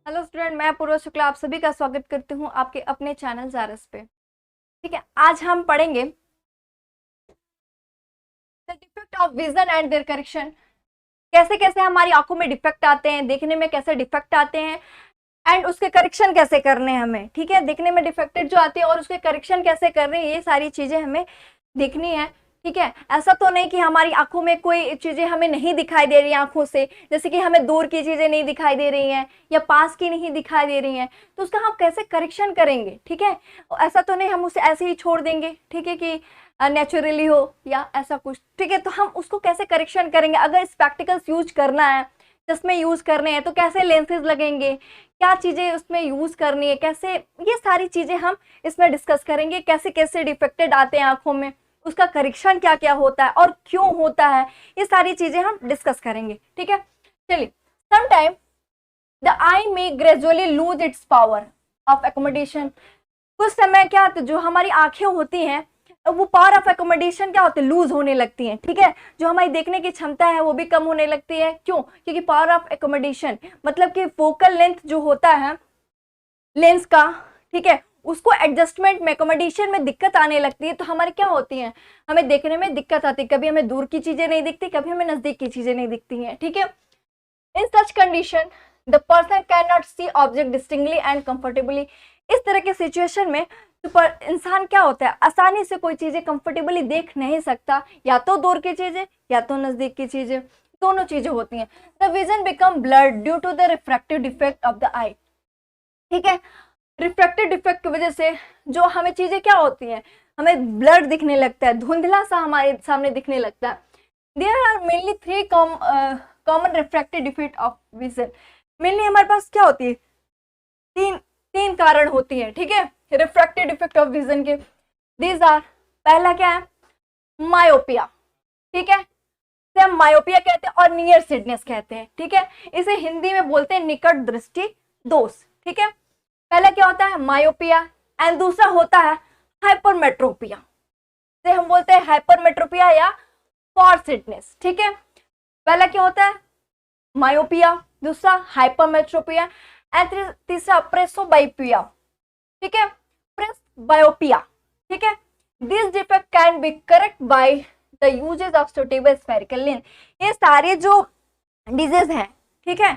Hello student, मैं पूर्व शुक्ला आप सभी का स्वागत करती हूँ आपके अपने चैनल जारस पे। ठीक है, आज हम पढ़ेंगे the defect of vision and their correction. कैसे कैसे हमारी आंखों में डिफेक्ट आते हैं, देखने में कैसे डिफेक्ट आते हैं एंड उसके करेक्शन कैसे करने हैं हमें। ठीक है, देखने में डिफेक्टेड जो आती है और उसके करेक्शन कैसे करने हैं, ये सारी चीजें हमें देखनी है। ठीक है, ऐसा तो नहीं कि हमारी आंखों में कोई चीजें हमें नहीं दिखाई दे रही आंखों से, जैसे कि हमें दूर की चीजें नहीं दिखाई दे रही हैं या पास की नहीं दिखाई दे रही हैं, तो उसका हम कैसे करेक्शन करेंगे। ठीक है, ऐसा तो नहीं हम उसे ऐसे ही छोड़ देंगे, ठीक है, कि नेचुरली हो या ऐसा कुछ। ठीक है, तो हम उसको कैसे करेक्शन करेंगे। अगर स्पेक्टिकल्स यूज करना है, चश्मे यूज करने हैं, तो कैसे लेंसेज लगेंगे, क्या चीजें उसमें यूज करनी है, कैसे, ये सारी चीजें हम इसमें डिस्कस करेंगे। कैसे कैसे डिफेक्टेड आते हैं आंखों में, उसका करेक्शन क्या क्या होता है और क्यों होता है, ये सारी चीजें हम डिस्कस करेंगे। ठीक है, चलिए। समटाइम द आई में gradually lose its power of accommodation. कुछ समय क्या होता है, जो हमारी आंखें होती हैं वो पावर ऑफ एकोमोडेशन क्या होते हैं, लूज होने लगती हैं। ठीक है, जो हमारी देखने की क्षमता है वो भी कम होने लगती है। क्यों? क्योंकि पावर ऑफ एकोमोडेशन मतलब कि फोकल लेंथ जो होता है लेंस का, ठीक है, उसको एडजस्टमेंट में, एकोमोडेशन में दिक्कत आने लगती है, तो हमारे क्या होती है, हमें देखने में दिक्कत आती है। कभी हमें दूर की चीजें नहीं दिखती, कभी हमें नजदीक की चीजें नहीं दिखती हैं। ठीक है, in such condition the person can not see object distinctly and comfortably. इस तरह के सिचुएशन में तो इंसान क्या होता है, आसानी से कोई चीजें कंफर्टेबली देख नहीं सकता, या तो दूर की चीजें या तो नजदीक की चीजें, दोनों चीजें होती हैं। The vision become blurred due to the refractive defect of the eye. ठीक है, रिफ्रैक्टिव डिफेक्ट की वजह से जो हमें चीजें क्या होती हैं, हमें ब्लड दिखने लगता है, धुंधला सा हमारे सामने दिखने लगता है। There are mainly three common refractive defect of vision. Mainly हमारे पास क्या होती है, तीन तीन कारण होती है। ठीक है, रिफ्रैक्टिव डिफेक्ट ऑफ विजन के। दीज आर, पहला क्या है, मायोपिया। ठीक है, इसे हम मायोपिया कहते हैं और नियर सिडनेस कहते हैं। ठीक है, इसे हिंदी में बोलते हैं निकट दृष्टि दोष। ठीक है, पहला क्या होता है, मायोपिया, एंड दूसरा होता है हाइपरमेट्रोपिया, इसे हम बोलते हैं हाइपरमेट्रोपिया या फारसिडनेस। ठीक है, पहला क्या होता है, मायोपिया, दूसरा हाइपरमेट्रोपिया एंड तीसरा प्रेसोबायोपिया। ठीक है, प्रेसबायोपिया। ठीक है, this defect can be correct by the uses of suitable spherical lens. ये सारे जो डिजीज हैं, ठीक है,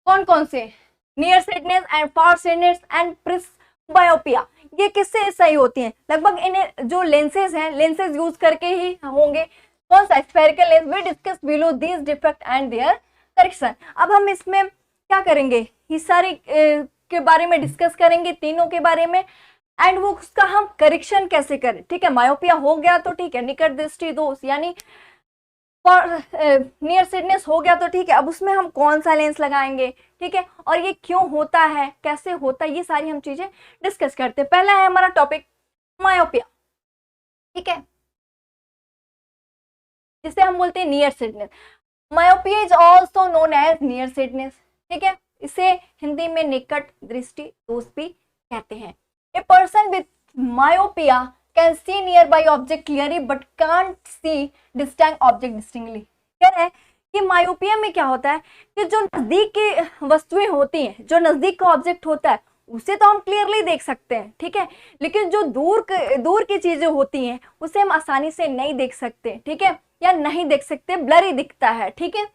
कौन कौन से, near sightedness and far sightedness and presbyopia, ये किससे सही होती हैं, लगभग इन्हें जो लेंसेज हैं, लेंसेज यूज करके ही होंगे। कौन सा, spherical lens. We discuss below this defect and their correction. अब हम इसमें क्या करेंगे, ये सारे के बारे में डिस्कस करेंगे, तीनों के बारे में, एंड वो उसका हम करेक्शन कैसे करें। ठीक है, मायोपिया हो गया तो ठीक है, निकट दृष्टि दोष यानी नियर सिडनेस हो गया तो ठीक है, अब उसमें हम कौन सा लेंस लगाएंगे। ठीक है, और ये क्यों होता है, कैसे होता है, ये सारी हम चीजें डिस्कस करते हैं। पहला है हमारा टॉपिक मायोपिया। ठीक है, जिसे हम बोलते हैं near sightedness. Myopia is also known as near sightedness. ठीक है, इसे हिंदी में निकट दृष्टि दोष भी कहते हैं। A person with myopia can see near by object clearly but can't see distinct object distinctly. कह रहे हैं कि मायोपिया में क्या होता है कि जो नजदीक की वस्तुएं होती हैं, जो नजदीक का ऑब्जेक्ट होता है उसे तो हम क्लियरली देख सकते हैं। ठीक है, लेकिन जो दूर की चीजें होती हैं उसे हम आसानी से नहीं देख सकते। ठीक है, या नहीं देख सकते, ब्लरी दिखता है। ठीक है,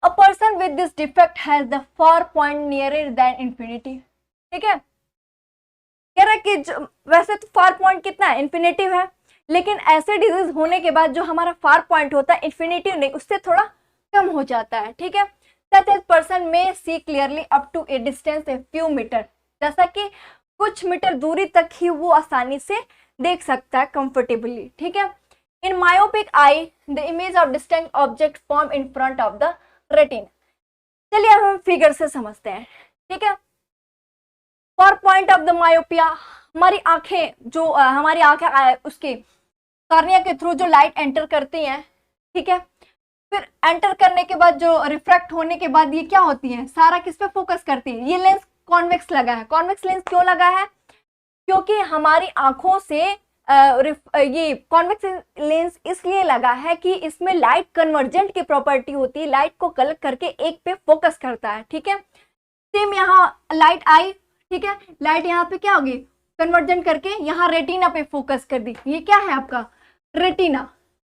a person with this defect has the far point nearer than infinity. ठीक है, कह रहा है कि वैसे तो फार पॉइंट कितना है, इन्फिनेटिव है, लेकिन ऐसे डिजीज होने के बाद जो हमारा फार पॉइंट होता है इन्फिनेटिव नहीं, उससे थोड़ा कम हो जाता है। ठीक है, सच as person may see clearly up to a distance a few metres, जैसा कि कुछ मीटर दूरी तक ही वो आसानी से देख सकता है कंफर्टेबली। ठीक है, in myopic eye the image of distinct object form in front of the retina. चलिए अब हम फिगर से समझते हैं। ठीक है, for point of the myopia, हमारी आंखें जो हमारी आंखें उसके कॉर्निया के थ्रू जो लाइट एंटर करती हैं, ठीक है, फिर एंटर करने के बाद जो रिफ्रैक्ट होने के बाद ये क्या होती है, सारा किस पे फोकस करती है, ये लेंस कॉन्वेक्स लगा है। कॉन्वेक्स लेंस क्यों लगा है, क्योंकि हमारी आंखों से ये कॉन्वेक्स लेंस इसलिए लगा है कि इसमें लाइट कन्वर्जेंट की प्रॉपर्टी होती है, लाइट को कलेक्ट करके एक पे फोकस करता है, ठीक है। सेम यहाँ लाइट आई, ठीक है, लाइट यहाँ पे क्या होगी, कन्वर्जेंट करके यहाँ रेटिना पे फोकस कर दी, ये क्या है आपका रेटिना,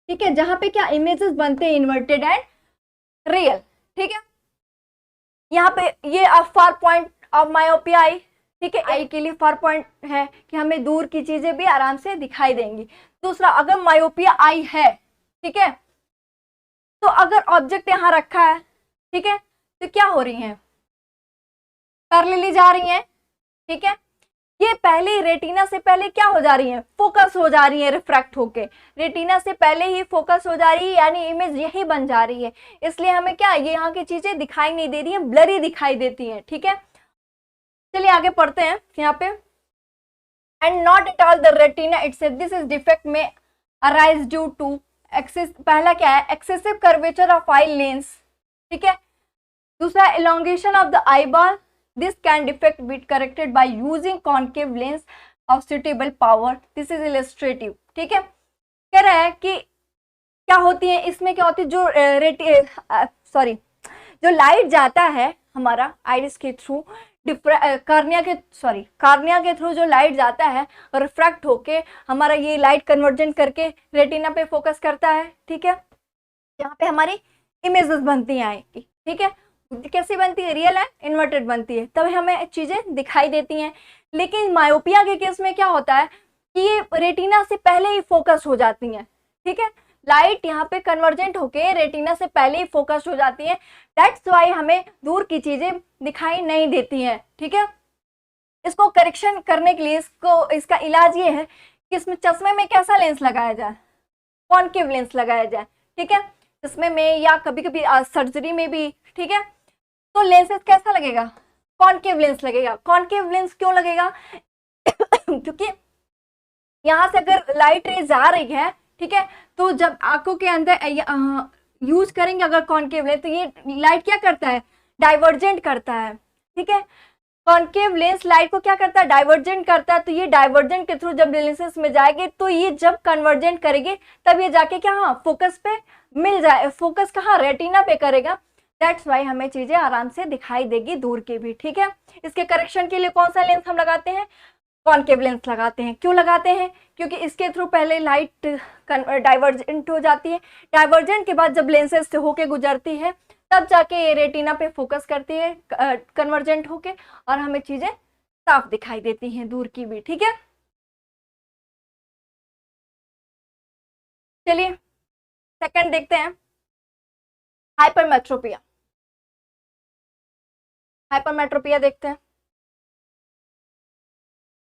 ठीक है, जहाँ पे क्या इमेजेस बनते हैं इन्वर्टेड एंड रियल, ठीक है। यहाँ पे ये फार पॉइंट ऑफ मायोपिया आई, ठीक है, आई के लिए फार पॉइंट है कि हमें दूर की चीजें भी आराम से दिखाई देंगी। दूसरा, अगर मायोपिया आई है, ठीक है, तो अगर ऑब्जेक्ट यहाँ रखा है, ठीक है, तो क्या हो रही है, पैरेलली जा रही है, ठीक है, ये पहले रेटिना से पहले क्या हो जा रही है, फोकस हो जा रही है, रिफ्रैक्ट होके रेटिना से पहले ही फोकस हो जा रही है, यानी इमेज यही बन जा रही है, इसलिए हमें क्या ये यहाँ की चीजें दिखाई नहीं दे रही है, ब्लरी दिखाई देती है, ठीक है। चलिए आगे पढ़ते हैं यहाँ पे, and not at all the retina itself, this is defect में अराइज ड्यू टू एक्सेस, पहला क्या है, excessive curvature of eye lens, ठीक है। दूसरा, elongation of the eye ball, this can defect be corrected by using concave lens of suitable power, this is illustrative, ठीक है। कह रहा है कि क्या होती है इसमें, क्या होती है, जो जो लाइट जाता है हमारा आइरिस के थ्रू, कार्निया के थ्रू जो लाइट जाता है रिफ्रैक्ट होके हमारा ये लाइट कन्वर्जेंट करके रेटिना पे फोकस करता है, ठीक है, यहाँ पे हमारी इमेजेस बनती हैं आई की, ठीक है। कैसी बनती है, रियल है इन्वर्टेड बनती है, तब हमें चीजें दिखाई देती हैं। लेकिन मायोपिया के केस में क्या होता है कि ये रेटिना से पहले ही फोकस हो जाती हैं, ठीक है, लाइट यहाँ पे कन्वर्जेंट होके रेटिना से पहले ही फोकस हो जाती है, दैट्स वाई हमें दूर की चीजें दिखाई नहीं देती हैं, ठीक है। इसको करेक्शन करने के लिए इसका इलाज ये है कि इसमें चश्मे में कैसा लेंस लगाया जाए, कॉन्केव लेंस लगाया जाए, ठीक है, चश्मे में या कभी कभी सर्जरी में भी, ठीक है। तो लेंसेस कैसा लगेगा, कॉन्केव लेंस लगेगा। कॉन्केव लेंस क्यों लगेगा क्योंकि यहाँ से अगर लाइट रे जा रही है, ठीक है, तो जब आंखों के अंदर यूज करेंगे अगर कॉन्केव लेंस, तो ये लाइट क्या करता है, डाइवर्जेंट करता है, ठीक है। कॉन्केव लेंस लाइट को क्या करता है, डाइवर्जेंट करता है, तो ये डाइवर्जेंट के थ्रू जब लेंसेस में जाएगी तो ये जब कन्वर्जेंट करेगी तब ये जाके क्या, हाँ, फोकस पे मिल जाए, फोकस कहाँ, रेटिना पे करेगा, दैट्स वाई हमें चीजें आराम से दिखाई देगी दूर की भी, ठीक है। इसके करेक्शन के लिए कौन सा लेंस हम लगाते हैं, कॉन्केव लेंस लगाते हैं। क्यों लगाते हैं, क्योंकि इसके थ्रू पहले लाइट डाइवर्जेंट हो जाती है, डाइवर्जेंट के बाद जब लेंसेस से होके गुजरती है तब जाके ये रेटिना पे फोकस करती है कन्वर्जेंट होके, और हमें चीजें साफ दिखाई देती हैं दूर की भी, ठीक है। चलिए सेकंड देखते हैं, हाइपरमेट्रोपिया। हाइपरमेट्रोपिया देखते हैं।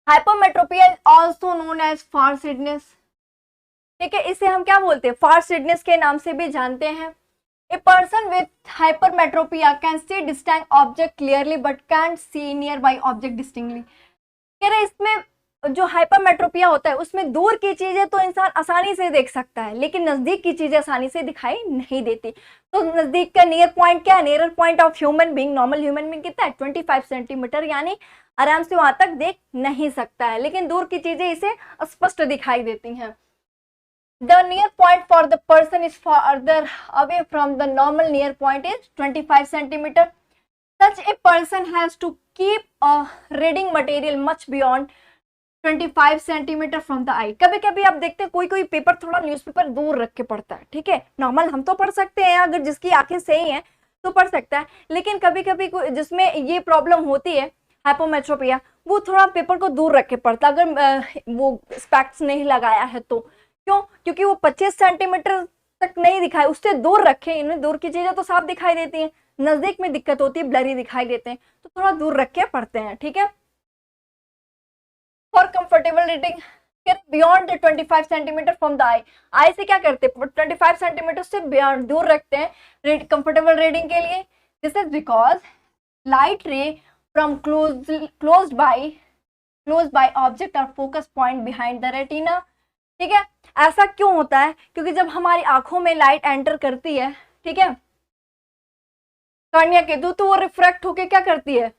Hypermetropia is also known as farsightedness, ठीक है, इसे हम क्या बोलते हैं, फारसिडनेस के नाम से भी जानते हैं। A person with hypermetropia can see distinct object clearly but cantt C near by object distinctly. कह रहे इसमें जो हाइपरमेट्रोपिया होता है उसमें दूर की चीजें तो इंसान आसानी से देख सकता है, लेकिन नजदीक की चीजें आसानी से दिखाई नहीं देती। तो नजदीक का नियर पॉइंट क्या है, near point of human being, normal human being कितना है, 25 सेंटीमीटर, यानी आराम से वहां तक देख नहीं सकता है, लेकिन दूर की चीजें इसे स्पष्ट दिखाई देती हैं। The near point for the person is farther away from the normal near point is 25 centimeter. Such a person has to keep a reading material much beyond 25 centimetre from the eye. कभी कभी आप देखते हैं कोई paper थोड़ा newspaper दूर रख के पढ़ता है, ठीक है, नॉर्मल हम तो पढ़ सकते हैं, अगर जिसकी आंखें सही हैं तो पढ़ सकता है, लेकिन कभी कभी जिसमें ये प्रॉब्लम होती है हाइपोमेट्रोपिया, वो थोड़ा पेपर को दूर रख के पढ़ता, अगर वो स्पेक्ट्स नहीं लगाया है तो। क्यों, क्योंकि वो 25 सेंटीमीटर तक नहीं दिखाए, उससे दूर रखे, इन्हें दूर की चीजें तो साफ दिखाई देती हैं, नजदीक में दिक्कत होती है, ब्लरी दिखाई देते हैं, तो थोड़ा दूर रख के पढ़ते हैं, ठीक है। For comfortable reading beyond 25 centimetre from the eye, eye से क्या करते हैं 25 सेंटीमीटर से बियॉन्ड दूर रखते हैं कंफर्टेबल रीडिंग के लिए। This is because light ray from close by object और focus point behind the retina, ठीक है। ऐसा क्यों होता है, क्योंकि जब हमारी आंखों में लाइट एंटर करती है, ठीक है, कॉर्निया के तो वो रिफ्रैक्ट होके क्या करती है,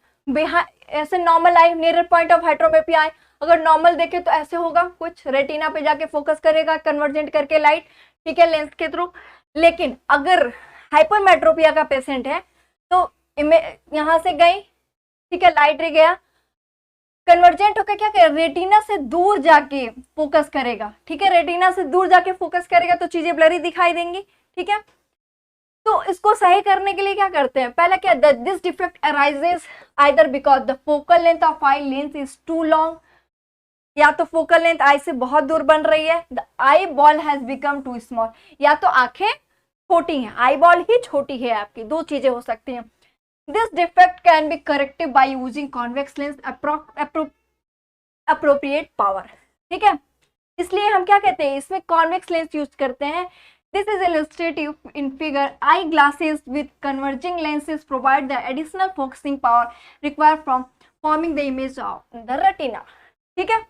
ऐसे normal eye, near point of hydrometropia eye, अगर नॉर्मल देखे तो ऐसे होगा, कुछ रेटिना पे जाके फोकस करेगा कन्वर्जेंट करके लाइट, ठीक है, लेंस के थ्रू। लेकिन अगर हाइपरमेट्रोपिया का पेशेंट है तो यहाँ से गई, ठीक है, लाइट रे गया, कन्वर्जेंट होकर क्या करेगा, रेटिना से दूर जाके फोकस करेगा, ठीक है, रेटिना से दूर जाके फोकस करेगा तो चीजें ब्लरी दिखाई देंगी, ठीक है। तो इसको सही करने के लिए क्या करते हैं, पहले क्या, this defect arises either because the focal length of eye lens is too long, या तो फोकल लेंथ आई से बहुत दूर बन रही है, the eyeball has become too small, या तो आंखें छोटी हैं, आई बॉल ही छोटी है आपकी, दो चीजें हो सकती हैं। This defect can be corrected by using convex lens appropriate power, ठीक है। इसलिए हम क्या कहते हैं, इसमें कॉन्वेक्स लेंस यूज करते हैं। This is illustrative in figure. Eyeglasses with converging lenses provide the additional focusing power required from forming the image of the retina. ठीक है,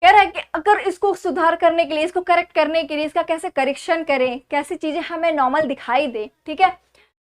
कह रहा है कि अगर इसको सुधार करने के लिए, इसको करेक्ट करने के लिए, इसका कैसे करेक्शन करें, कैसी चीजें हमें नॉर्मल दिखाई दे, ठीक है,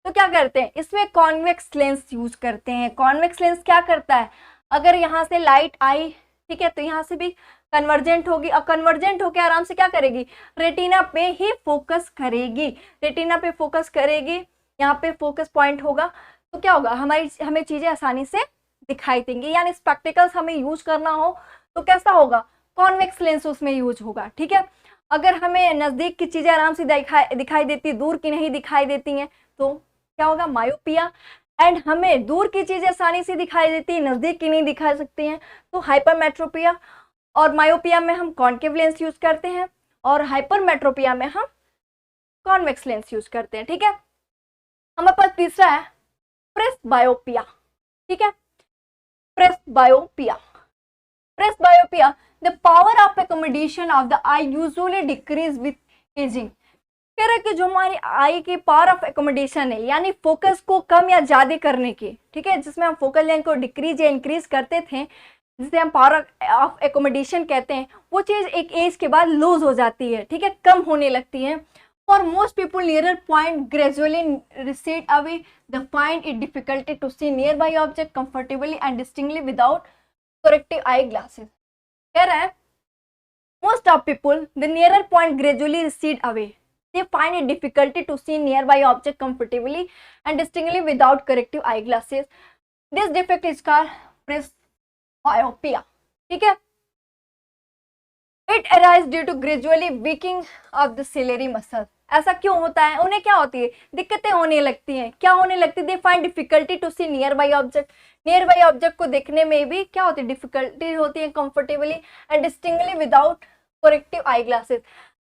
तो क्या करते हैं, इसमें कॉन्वेक्स लेंस यूज करते हैं। कॉन्वेक्स लेंस क्या करता है, अगर यहाँ से लाइट आई, ठीक है, तो यहाँ से भी कन्वर्जेंट होगी, और कन्वर्जेंट होकर आराम से क्या करेगी, रेटिना पे ही फोकस करेगी, रेटिना पे फोकस करेगी, यहाँ पे फोकस पॉइंट होगा, तो क्या होगा, हमें चीजें आसानी से दिखाई देंगी। यानी स्पेक्टिकल्स हमें यूज करना हो तो कैसा होगा, कॉन्वेक्स लेंस उसमें यूज होगा, ठीक है। अगर हमें नजदीक की चीजें आराम से दिखाई देती, दूर की नहीं दिखाई देती हैं, तो क्या होगा, मायोपिया। एंड हमें दूर की चीजें आसानी से दिखाई देती है, नजदीक की नहीं दिखा सकती हैं, तो हाइपरमेट्रोपिया। और मायोपिया में हम कॉन्केव लेंस यूज करते हैं, और हाइपरमेट्रोपिया में हम कॉन्वेक्स लेंस यूज करते हैं, ठीक है। हमारे पास तीसरा है प्रेसबायोपिया, ठीक है, presbyopia. Presbyopia, the power of accommodation of the I usually decrease with ageing. कह रहा है कि जो हमारी आई की पावर ऑफ एकोमोडेशन है, यानी फोकस को कम या ज्यादा करने की, ठीक है, जिसमें हम फोकल लेंथ को डिक्रीज या इंक्रीज करते थे, जिसे हम पावर ऑफ एकोमोडेशन कहते हैं, वो चीज एक एज के बाद लूज हो जाती है, ठीक है, कम होने लगती है। For most people nearer point gradually recede away, the find it difficulty to see near by object comfortably and distinctly without corrective eye glasses. कह रहा है most of people, the nearer point gradually recede away. They find it difficulty to see nearby object comfortably and distinctly without corrective eyeglasses. This defect is called presbyopia. ठीक है? It arises due to gradually weakening of the ciliary muscle. ऐसा क्यों होता है, उन्हें क्या होती है, दिक्कतें होने लगती हैं, क्या होने लगती है, they find difficulty to see near by object, near by object को देखने में भी क्या होती है, डिफिकल्टी होती है, comfortably and distinctly without corrective eye glasses.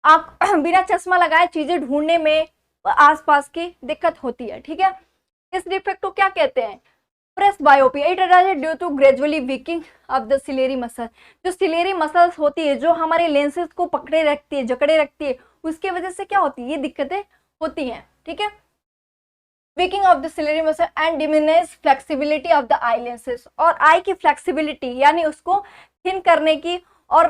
आप बिना चश्मा लगाए चीजें ढूंढने में आसपास की दिक्कत होती है, ठीक है। इस डिफेक्ट को क्या कहते हैं, presbyopia. It arises due to gradually weakening of the ciliary muscle. जो सिलेरी मसल्स होती है, जो हमारे लेंसेज को पकड़े रखती है, जकड़े रखती है, उसके वजह से क्या होती है, ये दिक्कतें होती हैं, ठीक है। Weakening of the ciliary muscle and diminish flexibility of the eye lenses. और आई की फ्लेक्सिबिलिटी यानी उसको थिन करने की और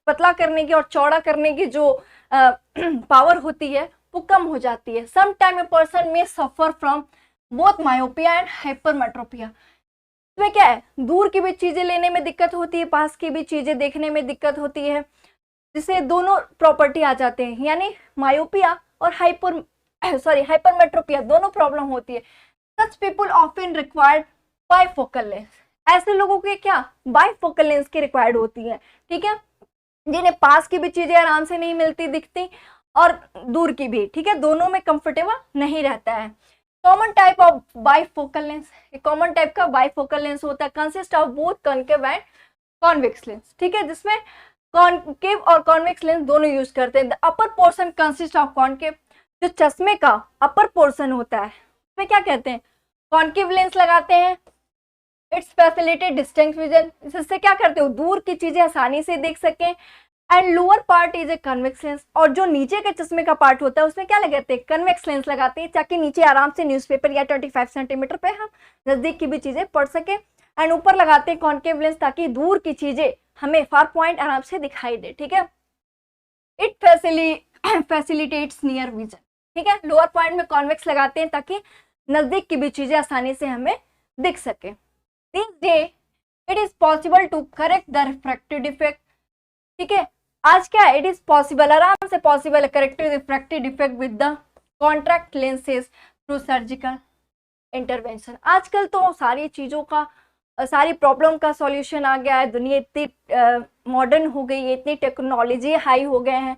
पतला करने की और चौड़ा करने की जो पावर होती है वो कम हो जाती है। सम टाइम ए पर्सन में suffer from both myopia and hypermetropia. इसमें क्या है, दूर की भी चीजें लेने में दिक्कत होती है, पास की भी चीजें देखने में दिक्कत होती है, जिससे दोनों प्रॉपर्टी आ जाते हैं, यानी मायोपिया और हाइपरमेट्रोपिया दोनों प्रॉब्लम होती है। Such people often required bifocal lens. ऐसे लोगों के क्या बाइफोकल लेंस की रिक्वायर्ड होती है, ठीक है, जिन्हें पास की भी चीजें आराम से नहीं मिलती दिखती और दूर की भी, ठीक है, दोनों में कंफर्टेबल नहीं रहता है। Common type of bifocal lens, common type का बाइफोकल लेंस होता है, consist of both concave and convex lens, ठीक है, जिसमें कॉन्केव और कॉन्वेक्स लेंस दोनों यूज करते हैं। The upper portion consist of concave. जो चश्मे का अपर पोर्शन होता है उसमें क्या कहते हैं, कॉन्केव लेंस लगाते हैं। इट्स फैसिलिटेट डिस्टिंक्ट विजन, इससे क्या करते हो, दूर की चीजें आसानी से देख सकें। And lower part is a convex lens. और जो नीचे के चश्मे का पार्ट होता है उसमें क्या लगाते हैं, कन्वेक्स लेंस लगाते हैं, ताकि नीचे आराम से न्यूज़पेपर या 25 सेंटीमीटर पे हम नजदीक की भी चीजें पढ़ सके। एंड ऊपर लगाते हैं कॉन्केव लेंस, ताकि दूर की चीजें हमें फार पॉइंट आराम से दिखाई दे, ठीक है। इट फैसिलिटेट्स नियर विजन, ठीक है। लोअर पॉइंट में कॉन्वेक्स लगाते हैं ताकि नजदीक की भी चीजें आसानी से हमें दिख सके। This day it is possible to correct the refractive defect. ठीक है, आज क्या है, इट इज पॉसिबल, आराम से पॉसिबल है corrective refractive defect with the contract lenses through surgical intervention. आजकल तो सारी चीज़ों का, सारी प्रॉब्लम का सॉल्यूशन आ गया है, दुनिया इतनी मॉडर्न हो गई है, इतनी टेक्नोलॉजी हाई हो गए हैं,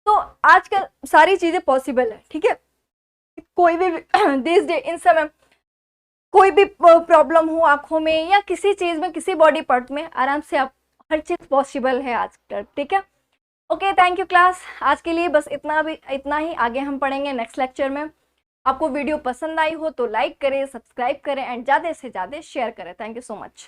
तो आजकल सारी चीज़ें पॉसिबल है। ठीक है, कोई भी दिस डे इन समय कोई भी प्रॉब्लम हो आंखों में या किसी चीज़ में, किसी बॉडी पार्ट में, आराम से आप हर चीज़ पॉसिबल है आजकल। ठीक है, ओके, थैंक यू क्लास। आज के लिए बस इतना ही, आगे हम पढ़ेंगे नेक्स्ट लेक्चर में। आपको वीडियो पसंद आई हो तो लाइक करें, सब्सक्राइब करें एंड ज़्यादा से ज़्यादा शेयर करें। Thank you so much.